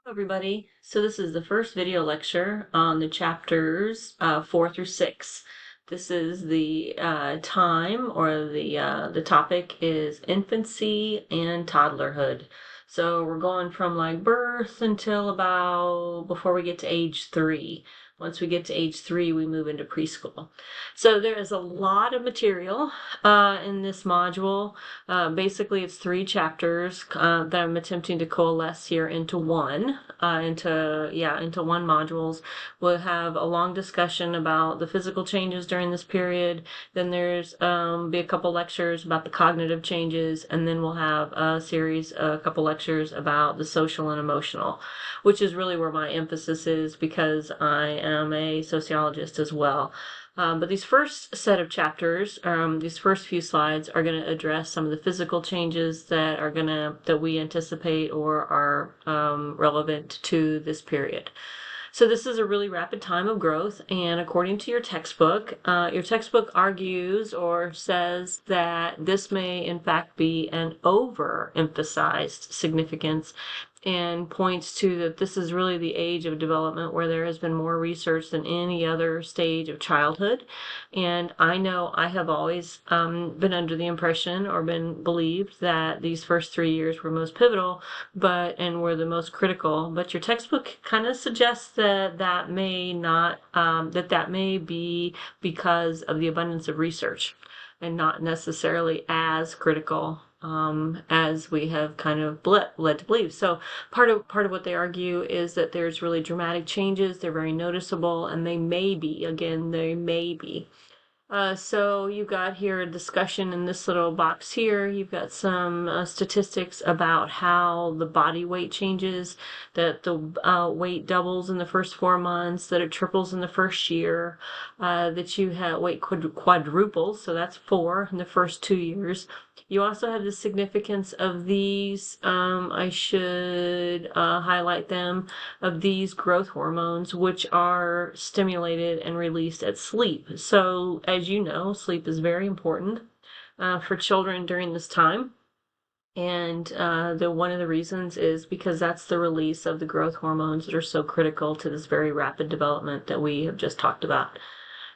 Everybody. So this is the first video lecture on the chapters 4 through 6. This is the time, or the topic is infancy and toddlerhood. So we're going from like birth until about before we get to age 3. Once we get to age 3, we move into preschool. So there is a lot of material in this module. Basically, it's 3 chapters that I'm attempting to coalesce here into one, into one modules. We'll have a long discussion about the physical changes during this period. Then there's be a couple lectures about the cognitive changes, and then we'll have a couple lectures about the social and emotional, which is really where my emphasis is because I am a sociologist as well. But these first set of chapters, these first few slides are going to address some of the physical changes that we anticipate or are relevant to this period. So this is a really rapid time of growth, and according to your textbook argues or says that this may in fact be an overemphasized significance, and points to that this is really the age of development where there has been more research than any other stage of childhood. And I know I have always been under the impression or been believed that these first 3 years were most pivotal, and were the most critical. But your textbook kind of suggests that may not, that may be because of the abundance of research and not necessarily as critical as we have kind of led to believe. So part of what they argue is that there's really dramatic changes. They're very noticeable, and they may be. So you've got here a discussion in this little box here. You've got some statistics about how the body weight changes, that the weight doubles in the first 4 months, that it triples in the first year, that you have weight quadruples, so that's 4 in the first 2 years. You also have the significance of these, I should highlight them, of these growth hormones, which are stimulated and released at sleep. So, as you know, sleep is very important for children during this time. And one of the reasons is because that's the release of the growth hormones that are so critical to this very rapid development that we have just talked about.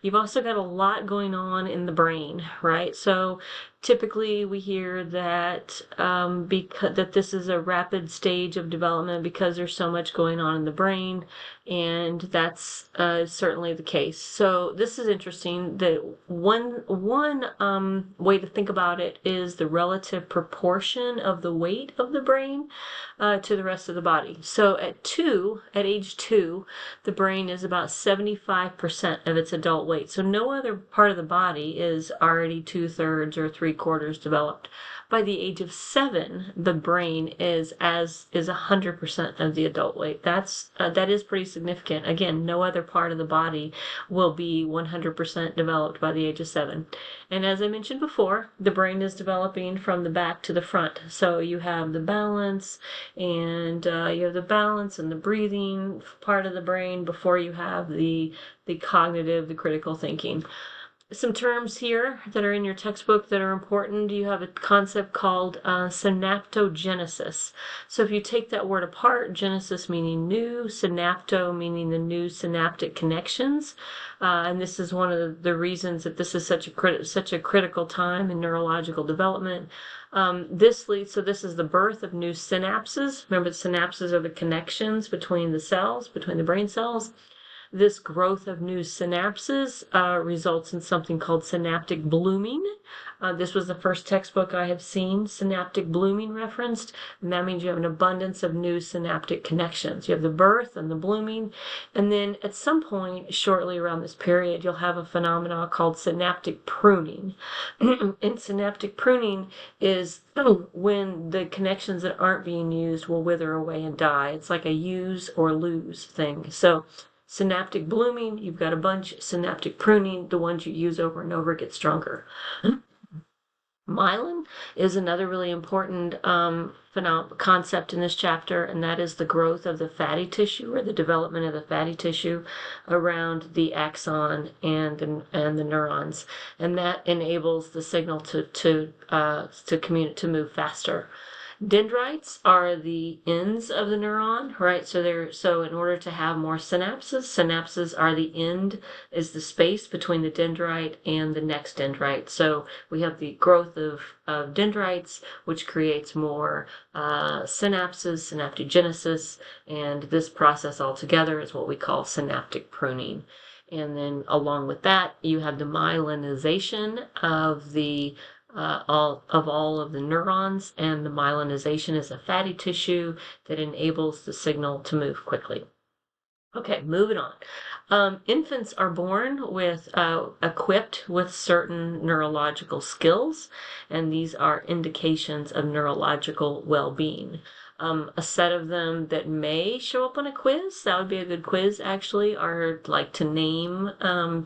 You've also got a lot going on in the brain, right? So typically we hear that that this is a rapid stage of development because there's so much going on in the brain, and that's certainly the case. So this is interesting. That one way to think about it is the relative proportion of the weight of the brain to the rest of the body. So at age 2, the brain is about 75% of its adult weight. So no other part of the body is already 2/3 or 3/4 developed. By the age of 7, the brain is 100% of the adult weight. That is pretty significant. Again, no other part of the body will be 100% developed by the age of 7. And as I mentioned before, the brain is developing from the back to the front. So you have the balance, and the breathing part of the brain before you have the cognitive, the critical thinking. Some terms here that are in your textbook that are important. You have a concept called synaptogenesis. So if you take that word apart, genesis meaning new, synapto meaning the new synaptic connections, and this is one of the reasons that this is such a critical time in neurological development. This is the birth of new synapses. Remember, the synapses are the connections between the brain cells. This growth of new synapses results in something called synaptic blooming. This was the first textbook I have seen synaptic blooming referenced, and that means you have an abundance of new synaptic connections. You have the birth and the blooming, and then at some point shortly around this period, you'll have a phenomenon called synaptic pruning. And synaptic pruning is when the connections that aren't being used will wither away and die. It's like a use or lose thing. So synaptic blooming, you've got a bunch. Synaptic pruning, the ones you use over and over get stronger. Myelin is another really important concept in this chapter, and that is the growth of the fatty tissue, or the development of the fatty tissue around the axon and the neurons, and that enables the signal to move faster. Dendrites are the ends of the neuron, right? So in order to have more synapses are the end, is the space between the dendrite and the next dendrite. So we have the growth of dendrites, which creates more synapses, synaptogenesis, and this process altogether is what we call synaptic pruning. And then along with that, you have the myelinization of all of the neurons, and the myelinization is a fatty tissue that enables the signal to move quickly. Okay, moving on. Infants are born with equipped with certain neurological skills, and these are indications of neurological well-being. A set of them that may show up on a quiz, that would be a good quiz actually, are like to name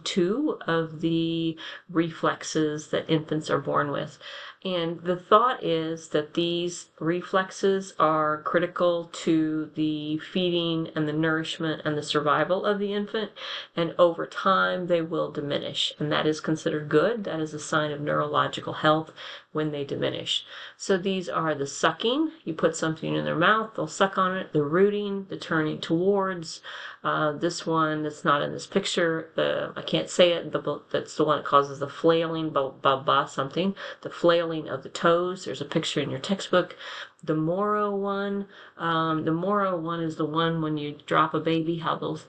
two of the reflexes that infants are born with. And the thought is that these reflexes are critical to the feeding and the nourishment and the survival of the infant, and over time they will diminish. And that is considered good. That is a sign of neurological health when they diminish. So these are the sucking. You put something in their mouth, they'll suck on it. The rooting, the turning towards. This one that's not in this picture, I can't say it, that's the one that causes the flailing, something. The flailing of the toes. There's a picture in your textbook. The Moro one. The Moro one is the one when you drop a baby, how they'll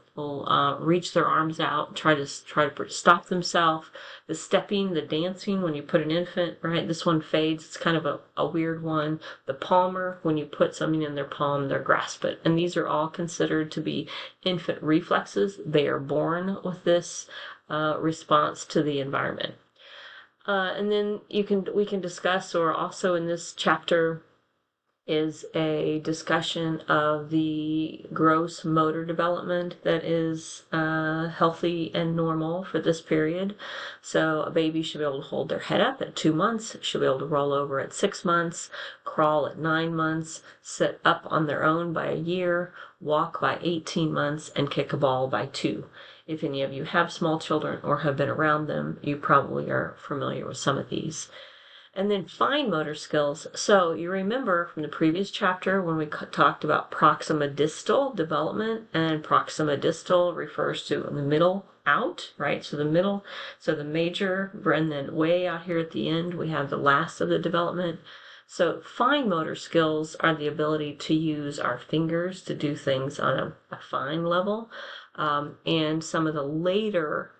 reach their arms out, try to stop themselves. The stepping, the dancing when you put an infant, right? This one fades. It's kind of a weird one. The palmar, when you put something in their palm, they grasp it. And these are all considered to be infant reflexes. They are born with this response to the environment. And then we can discuss, or also in this chapter is a discussion of the gross motor development that is healthy and normal for this period. So a baby should be able to hold their head up at 2 months, should be able to roll over at 6 months, crawl at 9 months, sit up on their own by a year, walk by 18 months, and kick a ball by 2. If any of you have small children or have been around them, you probably are familiar with some of these. And then fine motor skills. So you remember from the previous chapter when we talked about proxima distal development, and proxima distal refers to the middle out, right? So the middle, so the major, and then way out here at the end, we have the last of the development. So fine motor skills are the ability to use our fingers to do things on a fine level. And some of the later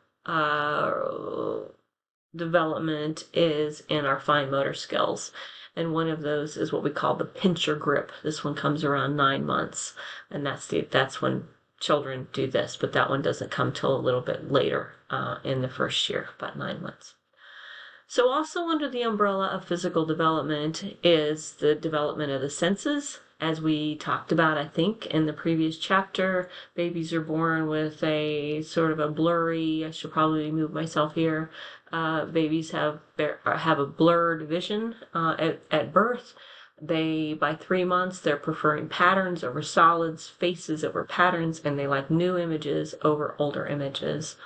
development is in our fine motor skills. And one of those is what we call the pincher grip. This one comes around 9 months, and that's when children do this, but that one doesn't come till a little bit later in the first year, about 9 months. So also under the umbrella of physical development is the development of the senses. As we talked about, I think, in the previous chapter, babies are born with a sort of a blurry, I should probably move myself here, babies have a blurred vision at birth. By 3 months, they're preferring patterns over solids, faces over patterns, and they like new images over older images.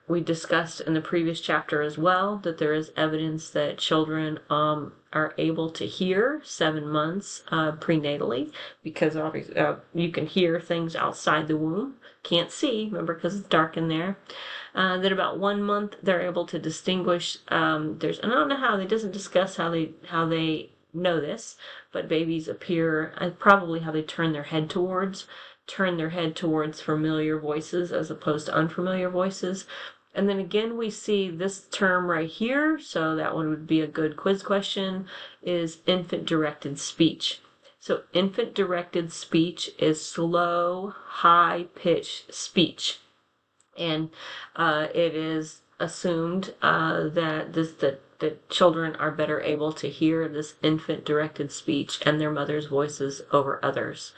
We discussed in the previous chapter as well that there is evidence that children are able to hear 7 months prenatally, because obviously you can hear things outside the womb. Can't see, remember, because it's dark in there. That about 1 month they're able to distinguish. And I don't know how, it doesn't discuss how they know this, but babies appear, probably how they turn their head towards familiar voices as opposed to unfamiliar voices. And then again, we see this term right here, so that one would be a good quiz question, is infant-directed speech. So infant-directed speech is slow, high-pitched speech. And it is assumed that children are better able to hear this infant-directed speech and their mother's voices over others.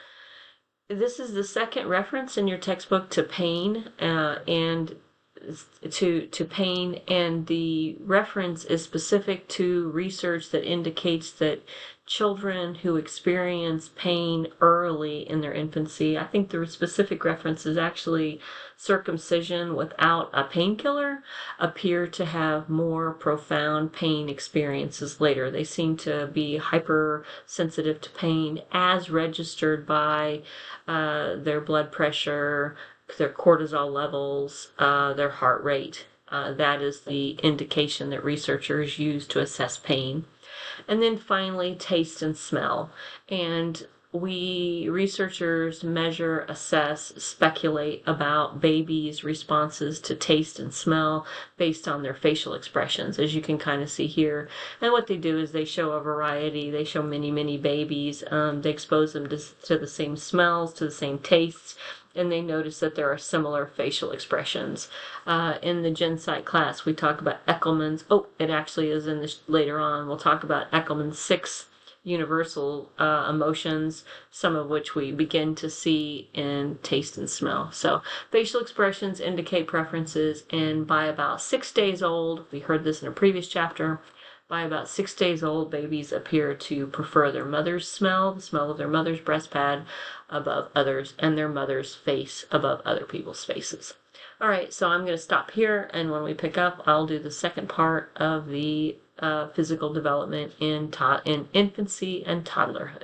This is the second reference in your textbook to pain, and the reference is specific to research that indicates that children who experience pain early in their infancy, I think the specific reference is actually circumcision without a painkiller, appear to have more profound pain experiences later. They seem to be hypersensitive to pain as registered by their blood pressure, their cortisol levels, their heart rate. That is the indication that researchers use to assess pain. And then finally, taste and smell. And researchers measure, assess, speculate about babies' responses to taste and smell based on their facial expressions, as you can kind of see here. And what they do is they show a variety. They show many babies. They expose them to the same smells, to the same tastes, and they notice that there are similar facial expressions. In the Gen Psych class, we talk about Eckelmann's, it actually is in this later on, we'll talk about Eckelmann's 6 universal emotions, some of which we begin to see in taste and smell. So facial expressions indicate preferences, and by about 6 days old, we heard this in a previous chapter, by about 6 days old, babies appear to prefer their mother's smell, the smell of their mother's breast pad, above others, and their mother's face above other people's faces. All right, so I'm going to stop here, and when we pick up, I'll do the second part of the physical development in infancy and toddlerhood.